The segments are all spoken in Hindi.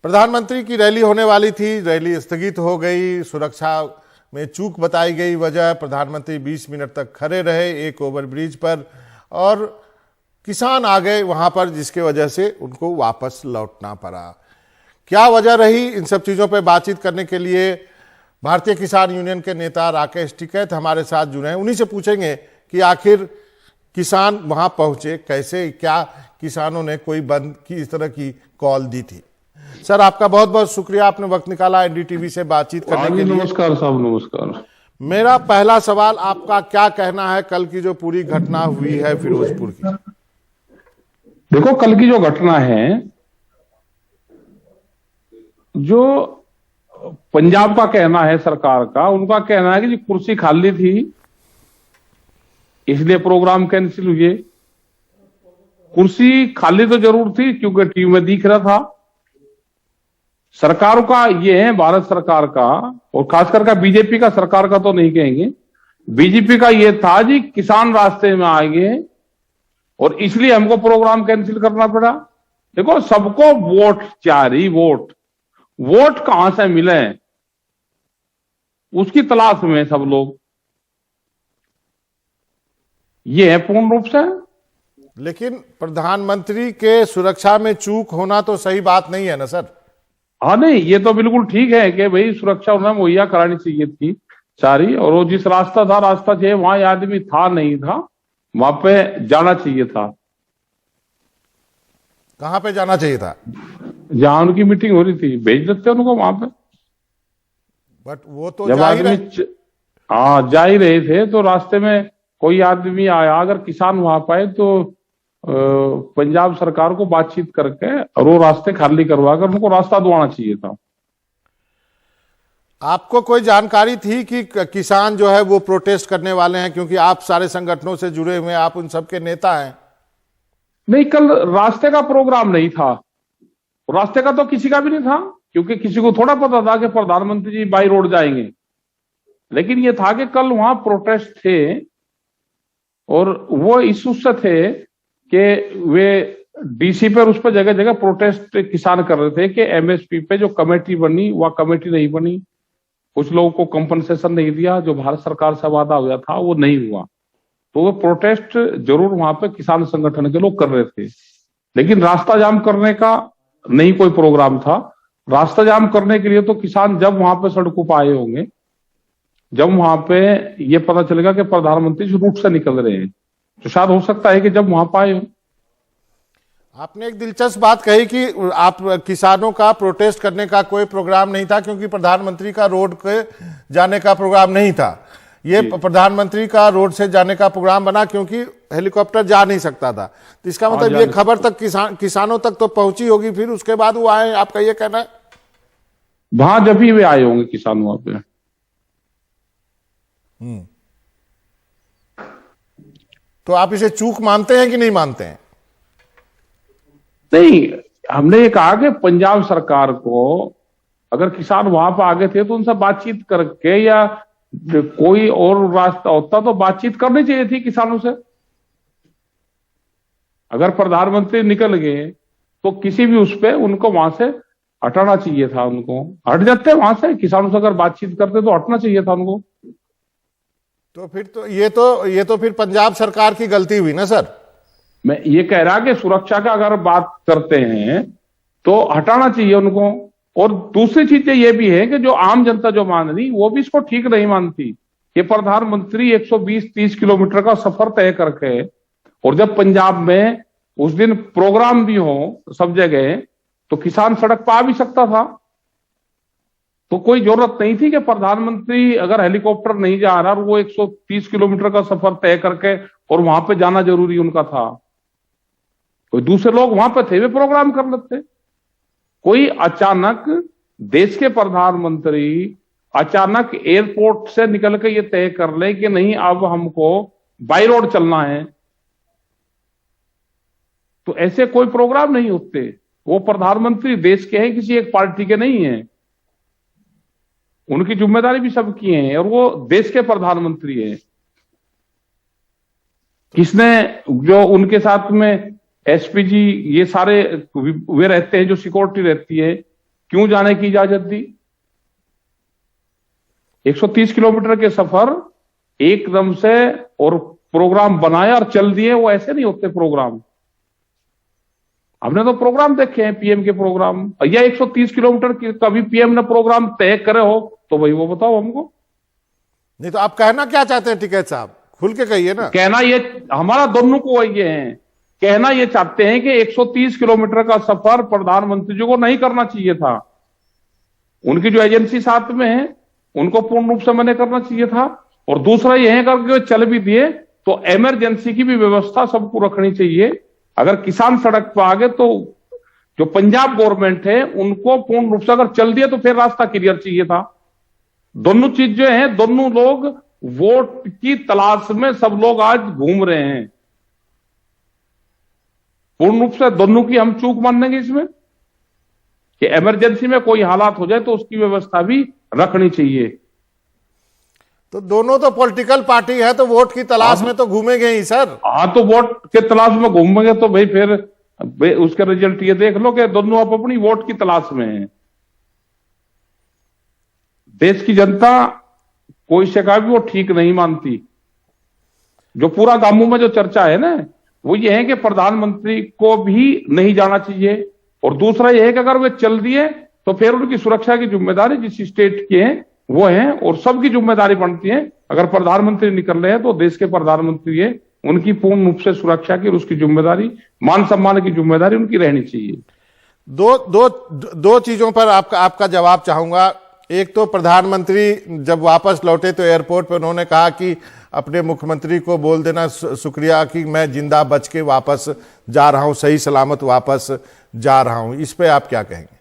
प्रधानमंत्री की रैली होने वाली थी, रैली स्थगित हो गई। सुरक्षा में चूक बताई गई। वजह, प्रधानमंत्री 20 मिनट तक खड़े रहे एक ओवरब्रिज पर और किसान आ गए वहां पर, जिसके वजह से उनको वापस लौटना पड़ा। क्या वजह रही, इन सब चीजों पर बातचीत करने के लिए भारतीय किसान यूनियन के नेता राकेश टिकैत हमारे साथ जुड़े हैं। उन्हीं से पूछेंगे कि आखिर किसान वहां पहुंचे कैसे, क्या किसानों ने कोई बंद की इस तरह की कॉल दी थी। सर, आपका बहुत बहुत शुक्रिया, आपने वक्त निकाला एनडीटीवी से बातचीत करने के लिए। नमस्कार साहब, नमस्कार। मेरा पहला सवाल, आपका क्या कहना है कल की जो पूरी घटना हुई है फिरोजपुर की? देखो, कल की जो घटना है, जो पंजाब का कहना है, सरकार का, उनका कहना है कि कुर्सी खाली थी इसलिए प्रोग्राम कैंसिल हुए। कुर्सी खाली तो जरूर थी क्योंकि टीवी में दिख रहा था। सरकार का ये है, भारत सरकार का, और खासकर का बीजेपी का, सरकार का तो नहीं कहेंगे, बीजेपी का ये था जी किसान रास्ते में आएंगे और इसलिए हमको प्रोग्राम कैंसिल करना पड़ा। देखो, सबको वोट चाहिए, वोट कहां से मिले उसकी तलाश में सब लोग, ये है पूर्ण रूप से। लेकिन प्रधानमंत्री के सुरक्षा में चूक होना तो सही बात नहीं है ना सर? हाँ, नहीं, ये तो बिल्कुल ठीक है कि भाई सुरक्षा उन्हें मुहैया करानी चाहिए थी सारी, और वो जिस रास्ता चाहिए वहां आदमी था नहीं था, वहां पे जाना चाहिए था। कहां पे जाना चाहिए था? जहां उनकी मीटिंग हो रही थी, भेज देते उनको वहां पे। बट वो तो जब आदमी हाँ जा ही रहे थे तो रास्ते में कोई आदमी आया, अगर किसान वहां पाए तो पंजाब सरकार को बातचीत करके और वो रास्ते खाली करवाकर उनको रास्ता दिलाना चाहिए था। आपको कोई जानकारी थी कि किसान जो है वो प्रोटेस्ट करने वाले हैं, क्योंकि आप सारे संगठनों से जुड़े हुए हैं, आप उन सबके नेता हैं? नहीं, कल रास्ते का प्रोग्राम नहीं था, रास्ते का तो किसी का भी नहीं था, क्योंकि किसी को थोड़ा पता था कि प्रधानमंत्री जी बाई रोड जाएंगे। लेकिन ये था कि कल वहां प्रोटेस्ट थे और वो इस उससे थे कि वे डीसी पर, उस पर जगह जगह प्रोटेस्ट किसान कर रहे थे कि एमएसपी पे जो कमेटी बनी वह कमेटी नहीं बनी, कुछ लोगों को कंपनसेशन नहीं दिया, जो भारत सरकार से वादा हुआ था वो नहीं हुआ। तो वो प्रोटेस्ट जरूर वहां पे किसान संगठन के लोग कर रहे थे, लेकिन रास्ता जाम करने का नहीं कोई प्रोग्राम था। रास्ता जाम करने के लिए तो किसान जब वहां पे सड़कों पर आए होंगे, जब वहां पे ये पता चलेगा कि प्रधानमंत्री इस रूट से निकल रहे हैं, तो शायद हो सकता है कि जब वहां पे आए हो। आपने एक दिलचस्प बात कही कि आप किसानों का प्रोटेस्ट करने का कोई प्रोग्राम नहीं था, क्योंकि प्रधानमंत्री का रोड पे जाने का प्रोग्राम नहीं था। ये प्रधानमंत्री का रोड से जाने का प्रोग्राम बना क्योंकि हेलीकॉप्टर जा नहीं सकता था। तो इसका मतलब ये खबर तक किसानों तक तो पहुंची होगी, फिर उसके बाद वो आए, आपका ये कहना है? वहां जब भी वे आए होंगे किसान वहां पे। तो आप इसे चूक मानते हैं कि नहीं मानते हैं? नहीं, हमने ये कहा कि पंजाब सरकार को अगर किसान वहां पर आगे थे तो उनसे बातचीत करके, या कोई और रास्ता होता तो बातचीत करनी चाहिए थी किसानों से। अगर प्रधानमंत्री निकल गए तो किसी भी उस पे उनको वहां से हटाना चाहिए था, उनको हट जाते वहां से, किसानों से अगर बातचीत करते तो हटना चाहिए था उनको। तो फिर तो ये तो फिर पंजाब सरकार की गलती हुई ना सर? मैं ये कह रहा कि सुरक्षा का अगर बात करते हैं तो हटाना चाहिए उनको। और दूसरी चीजें ये भी है कि जो आम जनता जो मान रही, वो भी इसको ठीक नहीं मानती कि प्रधानमंत्री 120-30 किलोमीटर का सफर तय करके, और जब पंजाब में उस दिन प्रोग्राम भी हो सब जगह, तो किसान सड़क पर आ भी सकता था। तो कोई जरूरत नहीं थी कि प्रधानमंत्री अगर हेलीकॉप्टर नहीं जा रहा और वो 130 किलोमीटर का सफर तय करके, और वहां पे जाना जरूरी उनका था, कोई दूसरे लोग वहां पे थे, वे प्रोग्राम कर लेते। कोई अचानक देश के प्रधानमंत्री अचानक एयरपोर्ट से निकल के ये तय कर ले कि नहीं अब हमको बाई रोड चलना है, तो ऐसे कोई प्रोग्राम नहीं होते। वो प्रधानमंत्री देश के हैं, किसी एक पार्टी के नहीं है, उनकी जिम्मेदारी भी सबकी है, और वो देश के प्रधानमंत्री है। किसने, जो उनके साथ में एसपीजी ये सारे वे रहते हैं, जो सिक्योरिटी रहती है, क्यों जाने की इजाजत दी? 130 किलोमीटर के सफर एकदम से और प्रोग्राम बनाया और चल दिए, वो ऐसे नहीं होते प्रोग्राम। हमने तो प्रोग्राम देखे हैं पीएम के प्रोग्राम, या 130 किलोमीटर की कभी पीएम ने प्रोग्राम तय करे हो तो भाई वो बताओ हमको। नहीं तो आप कहना क्या चाहते हैं टिकैत साहब, खुल के कहिए ना। कहना ये हमारा दोनों को ये है, कहना ये चाहते हैं कि 130 किलोमीटर का सफर प्रधानमंत्री जी को नहीं करना चाहिए था। उनकी जो एजेंसी साथ में है उनको पूर्ण रूप से मना करना चाहिए था। और दूसरा ये है कि चल भी दिए तो इमरजेंसी की भी व्यवस्था सबको रखनी चाहिए। अगर किसान सड़क पर आ गए तो जो पंजाब गवर्नमेंट है उनको पूर्ण रूप से अगर चल दिया तो फिर रास्ता क्लियर चाहिए था। दोनों चीज जो है, दोनों लोग वोट की तलाश में सब लोग आज घूम रहे हैं। पूर्ण रूप से दोनों की हम चूक मानेंगे इसमें कि इमरजेंसी में कोई हालात हो जाए तो उसकी व्यवस्था भी रखनी चाहिए। तो दोनों तो पॉलिटिकल पार्टी है, तो वोट की तलाश में तो घूमेंगे ही सर। हाँ, तो वोट के तलाश में घूमेंगे तो भाई फिर उसका रिजल्ट ये देख लो कि दोनों आप अपनी वोट की तलाश में हैं। देश की जनता कोई से का भी वो ठीक नहीं मानती। जो पूरा गांवों में जो चर्चा है ना, वो ये है कि प्रधानमंत्री को भी नहीं जाना चाहिए। और दूसरा ये है कि अगर वे चल दिए तो फिर उनकी सुरक्षा की जिम्मेदारी जिस स्टेट की है वो है, और सबकी जिम्मेदारी बनती है। अगर प्रधानमंत्री निकल रहे हैं तो देश के प्रधानमंत्री है, उनकी पूर्ण रूप से सुरक्षा की और उसकी जिम्मेदारी, मान सम्मान की जिम्मेदारी उनकी रहनी चाहिए। दो चीजों पर आपका जवाब चाहूंगा। एक तो प्रधानमंत्री जब वापस लौटे तो एयरपोर्ट पर उन्होंने कहा कि अपने मुख्यमंत्री को बोल देना शुक्रिया कि मैं जिंदा बच के वापस जा रहा हूं, सही सलामत वापस जा रहा हूं। इस पे आप क्या कहेंगे?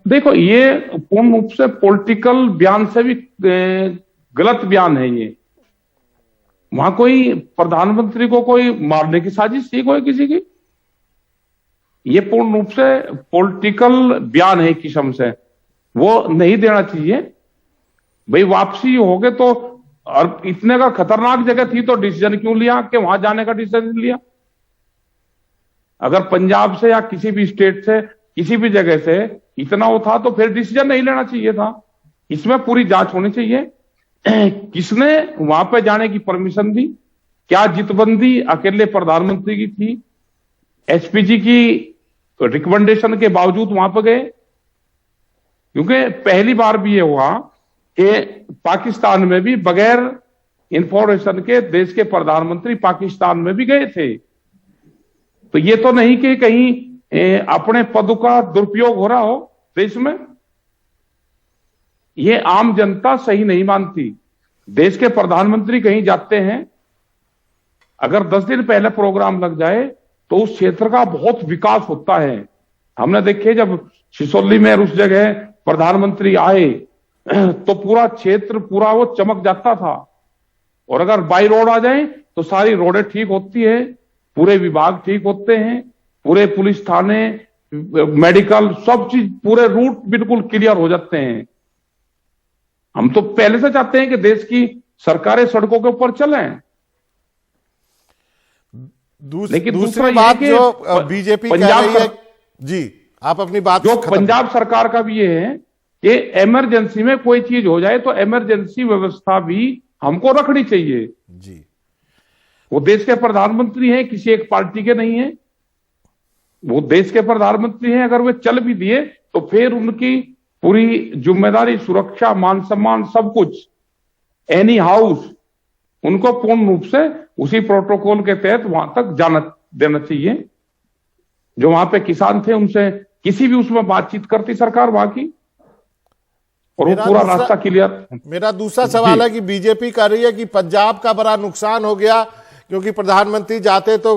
देखो, ये पूर्ण रूप से पॉलिटिकल बयान से भी गलत बयान है ये। वहां कोई प्रधानमंत्री को कोई मारने की साजिश थी कोई किसी की? ये पूर्ण रूप से पॉलिटिकल बयान है एक किस्म से, वो नहीं देना चाहिए। भाई वापसी हो गए तो, और इतने का खतरनाक जगह थी तो डिसीजन क्यों लिया कि वहां जाने का डिसीजन लिया? अगर पंजाब से या किसी भी स्टेट से किसी भी जगह से इतना वो था तो फिर डिसीजन नहीं लेना चाहिए था। इसमें पूरी जांच होनी चाहिए। किसने वहां पे जाने की परमिशन दी? क्या जितबंदी अकेले प्रधानमंत्री की थी? एसपीजी की रिकमेंडेशन के बावजूद वहां पर गए? क्योंकि पहली बार भी ये हुआ कि पाकिस्तान में भी बगैर इंफॉर्मेशन के देश के प्रधानमंत्री पाकिस्तान में भी गए थे। तो ये तो नहीं कि कहीं अपने पद का दुरुपयोग हो रहा हो देश में। ये आम जनता सही नहीं मानती। देश के प्रधानमंत्री कहीं जाते हैं, अगर 10 दिन पहले प्रोग्राम लग जाए तो उस क्षेत्र का बहुत विकास होता है। हमने देखे जब सिसोली में उस जगह प्रधानमंत्री आए तो पूरा क्षेत्र पूरा वो चमक जाता था। और अगर बाई रोड आ जाए तो सारी रोडें ठीक होती है, पूरे विभाग ठीक होते हैं, पूरे पुलिस थाने, मेडिकल, सब चीज, पूरे रूट बिल्कुल क्लियर हो जाते हैं। हम तो पहले से चाहते हैं कि देश की सरकारें सड़कों के ऊपर चलें। लेकिन दूसरी बात जो बीजेपी कह रही है, जी आप अपनी बात जो पंजाब सरकार का भी ये है कि इमरजेंसी में कोई चीज हो जाए तो इमरजेंसी व्यवस्था भी हमको रखनी चाहिए। जी, वो देश के प्रधानमंत्री हैं, किसी एक पार्टी के नहीं है, वो देश के प्रधानमंत्री हैं। अगर वे चल भी दिए तो फिर उनकी पूरी जिम्मेदारी, सुरक्षा, मान सम्मान, सब कुछ एनी हाउस उनको पूर्ण रूप से उसी प्रोटोकॉल के तहत वहां तक जाना देना चाहिए। जो वहां पे किसान थे उनसे किसी भी उसमें बातचीत करती सरकार वहां की, और वो पूरा रास्ता क्लियर। मेरा दूसरा सवाल है कि बीजेपी कह रही है कि पंजाब का बड़ा नुकसान हो गया क्योंकि प्रधानमंत्री जाते तो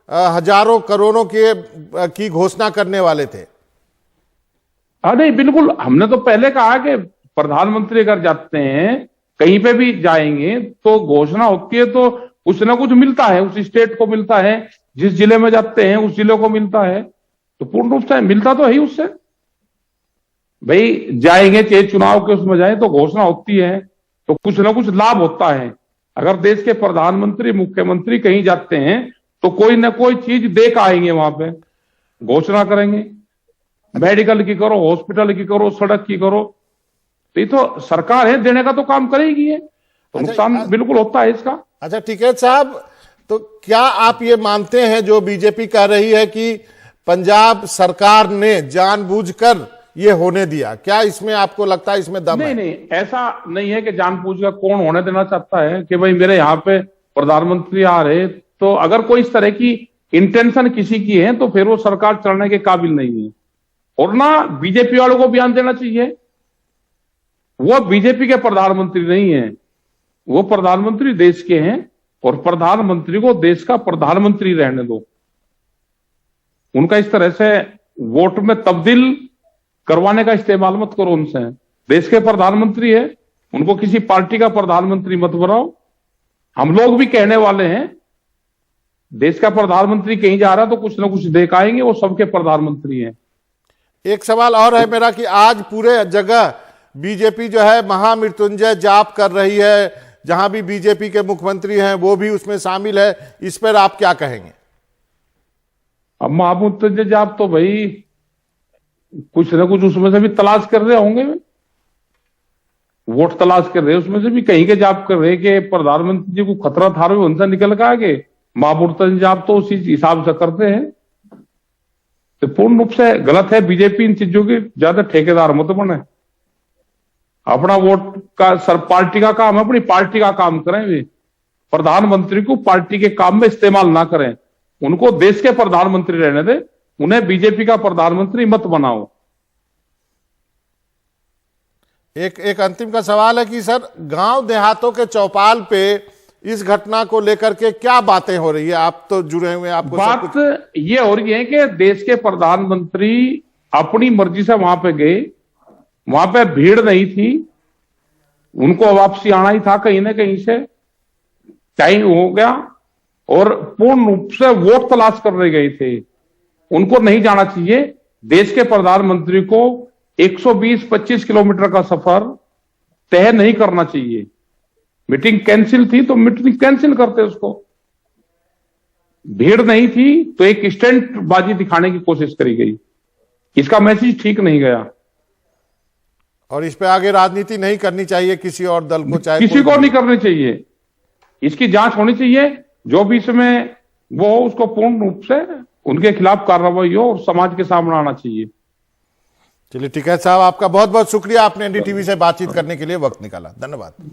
हजारों करोड़ों की घोषणा करने वाले थे। हाँ, नहीं बिल्कुल, हमने तो पहले कहा कि प्रधानमंत्री अगर जाते हैं, कहीं पे भी जाएंगे तो घोषणा होती है तो कुछ ना कुछ मिलता है, उस स्टेट को मिलता है, जिस जिले में जाते हैं उस जिले को मिलता है। तो पूर्ण रूप से मिलता तो है ही उससे। भाई जाएंगे, चाहे चुनाव के उसमें जाए तो घोषणा होती है तो कुछ ना कुछ लाभ होता है। अगर देश के प्रधानमंत्री, मुख्यमंत्री कहीं जाते हैं तो कोई ना कोई चीज दे के आएंगे, वहां पे घोषणा करेंगे। मेडिकल की करो, हॉस्पिटल की करो, सड़क की करो, तो ये तो सरकार है, देने का तो काम करेगी है, तो नुकसान बिल्कुल होता है इसका। अच्छा टिकैत साहब, तो क्या आप ये मानते हैं जो बीजेपी कह रही है कि पंजाब सरकार ने जानबूझकर ये होने दिया, क्या इसमें आपको लगता है इसमें दम है? नहीं, ऐसा नहीं है कि जानबूझकर कौन होने देना चाहता है कि भाई मेरे यहाँ पे प्रधानमंत्री आ रहे, तो अगर कोई इस तरह की इंटेंशन किसी की है तो फिर वो सरकार चलने के काबिल नहीं है। और ना बीजेपी वालों को बयान देना चाहिए, वो बीजेपी के प्रधानमंत्री नहीं है, वो प्रधानमंत्री देश के हैं, और प्रधानमंत्री को देश का प्रधानमंत्री रहने दो। उनका इस तरह से वोट में तब्दील करवाने का इस्तेमाल मत करो उनसे। देश के प्रधानमंत्री है, उनको किसी पार्टी का प्रधानमंत्री मत बनाओ। हम लोग भी कहने वाले हैं, देश का प्रधानमंत्री कहीं जा रहा तो कुछ ना कुछ देख आएंगे, वो सबके प्रधानमंत्री हैं। एक सवाल और है मेरा कि आज पूरे जगह बीजेपी जो है महामृत्युंजय जाप कर रही है, जहां भी बीजेपी के मुख्यमंत्री हैं वो भी उसमें शामिल है, इस पर आप क्या कहेंगे? अब महामृत्युंजय जाप तो भाई कुछ ना कुछ उसमें से भी तलाश कर रहे होंगे, वोट तलाश कर रहे, उसमें से भी कहीं के जाप कर रहे कि प्रधानमंत्री जी को खतरा था, उनसे निकल के आगे महामृत्युंजय जाप तो उसी हिसाब से करते हैं। तो पूर्ण रूप से गलत है। बीजेपी इन चीजों की ज्यादा ठेकेदार मत बने। अपना वोट का सर पार्टी का काम है, अपनी पार्टी का काम करें। वे प्रधानमंत्री को पार्टी के काम में इस्तेमाल ना करें, उनको देश के प्रधानमंत्री रहने दे, उन्हें बीजेपी का प्रधानमंत्री मत बनाओ। एक अंतिम का सवाल है कि सर गांव देहातों के चौपाल पे इस घटना को लेकर के क्या बातें हो रही है? आप तो जुड़े हुए हैं, आपको बात ये हो रही है कि देश के प्रधानमंत्री अपनी मर्जी से वहां पे गए, वहां पे भीड़ नहीं थी, उनको वापसी आना ही था कहीं ना कहीं से, टाइम हो गया, और पूर्ण रूप से वोट तलाश करने गए थे, उनको नहीं जाना चाहिए। देश के प्रधानमंत्री को 120-25 किलोमीटर का सफर तय नहीं करना चाहिए। मीटिंग कैंसिल थी तो मीटिंग कैंसिल करते, उसको भीड़ नहीं थी तो एक स्टंट बाजी दिखाने की कोशिश करी गई, इसका मैसेज ठीक नहीं गया। और इस पे आगे राजनीति नहीं करनी चाहिए किसी और दल को, चाहे किसी को नहीं करनी चाहिए, इसकी जांच होनी चाहिए, जो भी इसमें वो उसको पूर्ण रूप से उनके खिलाफ कार्रवाई हो और समाज के सामने आना चाहिए। चलिए टिकैत साहब, आपका बहुत बहुत शुक्रिया, आपने एनडीटीवी से बातचीत करने के लिए वक्त निकाला, धन्यवाद।